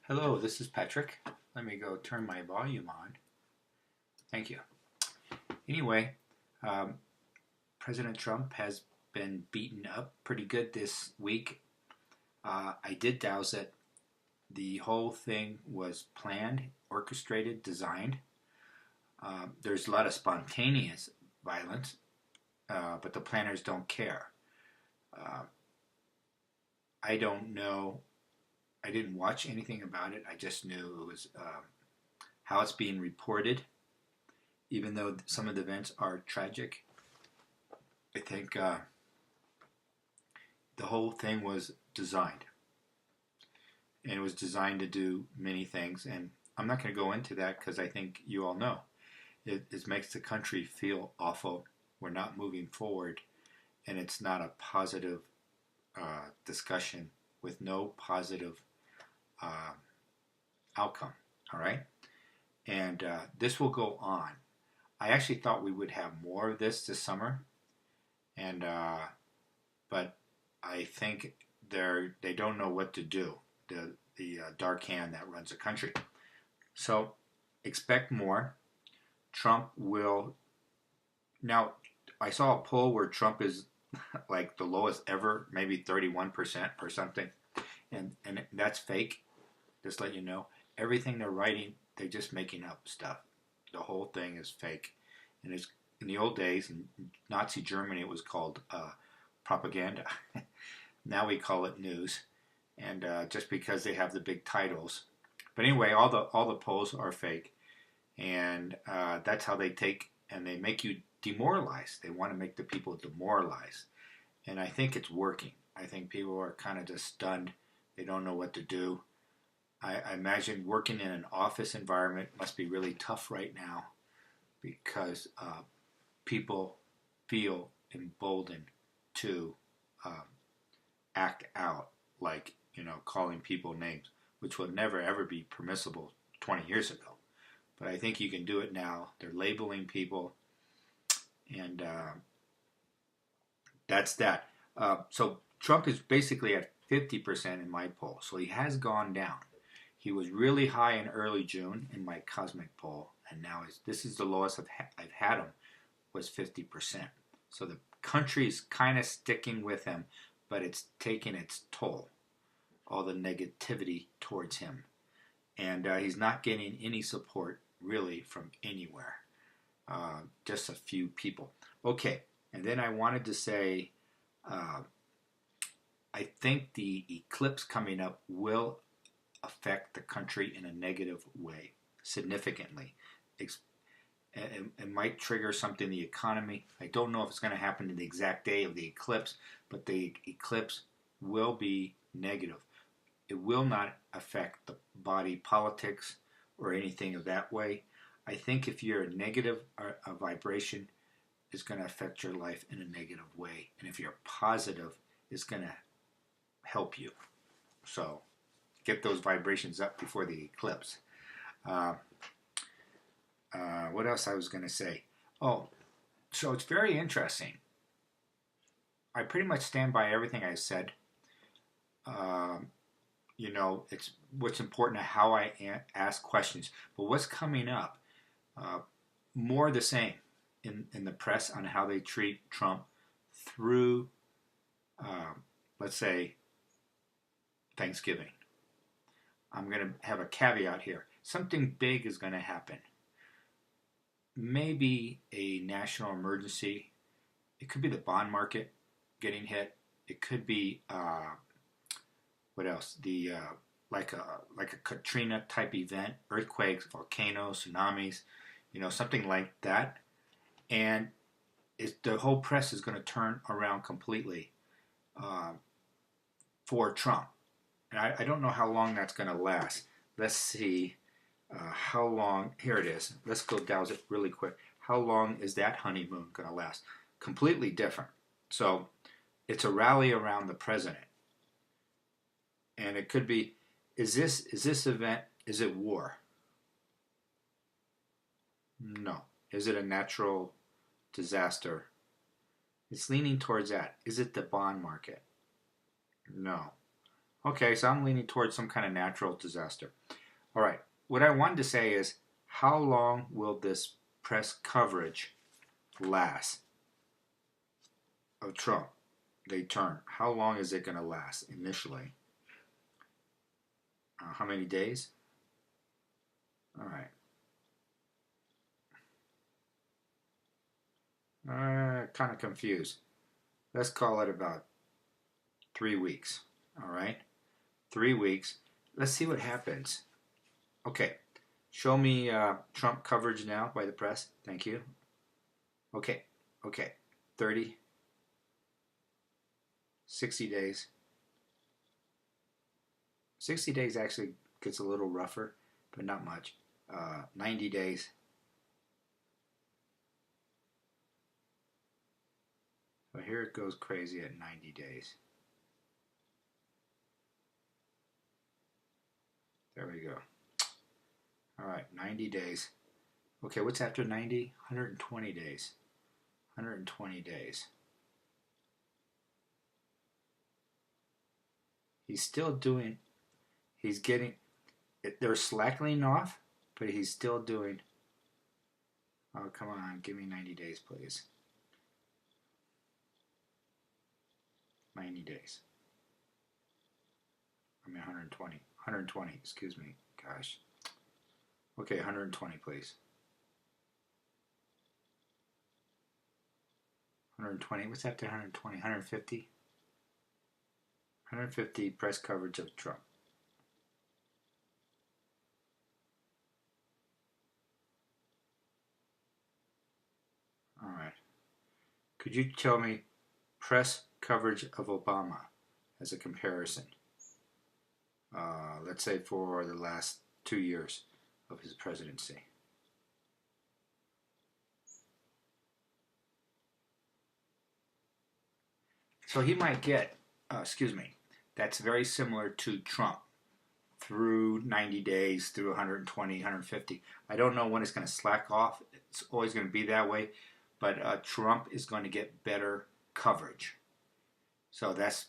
Hello, this is Patrick. Let me go turn my volume on. Thank you. Anyway, um, President Trump has been beaten up pretty good this week. I did douse it. The whole thing was planned, orchestrated, designed. There's a lot of spontaneous violence, but the planners don't care. Uh, I don't know. I didn't watch anything about it. I just knew it was how it's being reported. Even though some of the events are tragic, I think the whole thing was designed. And it was designed to do many things. And I'm not going to go into that because I think you all know. It makes the country feel awful. We're not moving forward. And it's not a positive discussion with no positive uh, outcome. All right? And this will go on. I actually thought we would have more of this summer, and but I think they don't know what to do. The dark hand that runs the country. So expect more. Trump will now. I saw a poll where Trump is like the lowest ever, maybe 31% or something, and that's fake. Just let you know, everything they're writing, they're just making up stuff. The whole thing is fake. And it's, in the old days, in Nazi Germany, it was called propaganda. Now we call it news, and just because they have the big titles. But anyway, all the polls are fake, and that's how they take and they make you demoralized. They want to make the people demoralized, and I think it's working. I think people are kind of just stunned. They don't know what to do. I imagine working in an office environment must be really tough right now because people feel emboldened to act out, like, calling people names, which will never ever be permissible 20 years ago. But I think you can do it now. They're labeling people, and that's that. So Trump is basically at 50% in my poll, so he has gone down. He was really high in early June in my cosmic poll, and now this is the lowest I've had him, was 50%. So the country is kind of sticking with him, but it's taking its toll, all the negativity towards him. And he's not getting any support really from anywhere, just a few people. Okay, and then I wanted to say, I think the eclipse coming up will affect the country in a negative way, significantly. It might trigger something in the economy. I don't know if it's going to happen in the exact day of the eclipse, but the eclipse will be negative. It will not affect the body politics or anything of that way. I think if you're negative, a vibration is going to affect your life in a negative way. And if you're positive, it's going to help you. So get those vibrations up before the eclipse. What else I was going to say? Oh, so it's very interesting. I pretty much stand by everything I said. It's what's important to how I ask questions. But what's coming up? More the same in the press on how they treat Trump through, let's say, Thanksgiving. I'm going to have a caveat here. Something big is going to happen. Maybe a national emergency. It could be the bond market getting hit. It could be what else? The like a Katrina type event, earthquakes, volcanoes, tsunamis, something like that. And the whole press is going to turn around completely for Trump. And I don't know how long that's going to last. Let's see how long. Here it is. Let's go douse it really quick. How long is that honeymoon going to last? Completely different. So it's a rally around the president. And it could be, is this event, is it war? No. Is it a natural disaster? It's leaning towards that. Is it the bond market? No. Okay, so I'm leaning towards some kind of natural disaster. All right. What I wanted to say is, how long will this press coverage last of Trump? They turn. How long is it going to last initially? How many days? All right. Kind of confused. Let's call it about 3 weeks. All right. 3 weeks. Let's see what happens. Okay. Show me Trump coverage now by the press. Thank you. Okay. Okay. 30, 60 days. 60 days actually gets a little rougher, but not much. 90 days. So here it goes crazy at 90 days. There we go. All right, 90 days. Okay, what's after 90? 120 days. 120 days. He's still doing, he's getting, they're slackening off, but he's still doing, oh, come on, give me 90 days, please. 90 days. I mean 120. 120, excuse me. Gosh. Okay, 120, please. 120. What's after 120? 150? 150 press coverage of Trump. All right. Could you tell me press coverage of Obama as a comparison? Let's say for the last 2 years of his presidency. So he might get, that's very similar to Trump through 90 days, through 120, 150. I don't know when it's going to slack off. It's always going to be that way. But Trump is going to get better coverage. So that's,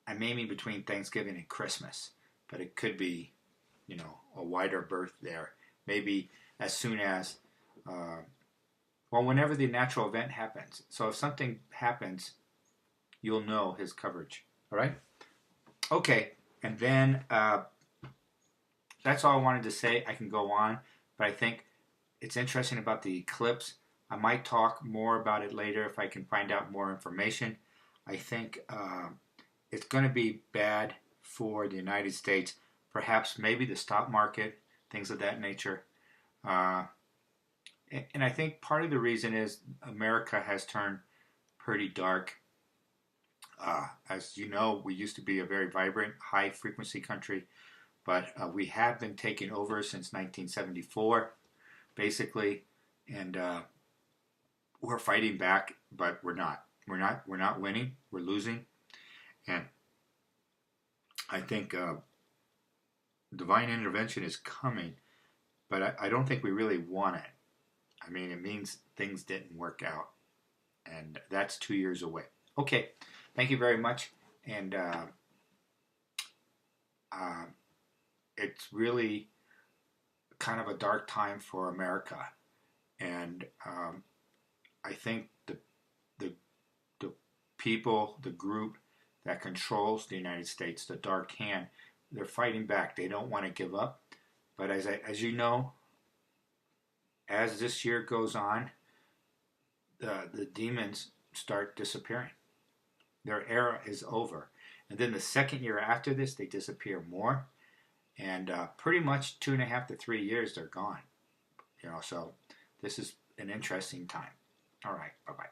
I may mean between Thanksgiving and Christmas. But it could be, a wider berth there. Maybe as soon as, whenever the natural event happens. So if something happens, you'll know his coverage. All right? Okay. And then that's all I wanted to say. I can go on, but I think it's interesting about the eclipse. I might talk more about it later if I can find out more information. I think it's going to be bad for the United States, perhaps maybe the stock market, things of that nature. And I think part of the reason is America has turned pretty dark. As you know, we used to be a very vibrant, high-frequency country, but we have been taken over since 1974, basically, and we're fighting back, but we're not. We're not winning. We're losing, and I think divine intervention is coming, but I don't think we really want it. I mean, it means things didn't work out, and that's 2 years away. Okay, thank you very much, and it's really kind of a dark time for America, and I think the people, the group that controls the United States, the dark hand, they're fighting back. They don't want to give up. But as you know, as this year goes on, the demons start disappearing. Their era is over. And then the second year after this, they disappear more. And pretty much 2.5 to 3 years, they're gone. So this is an interesting time. All right, bye-bye.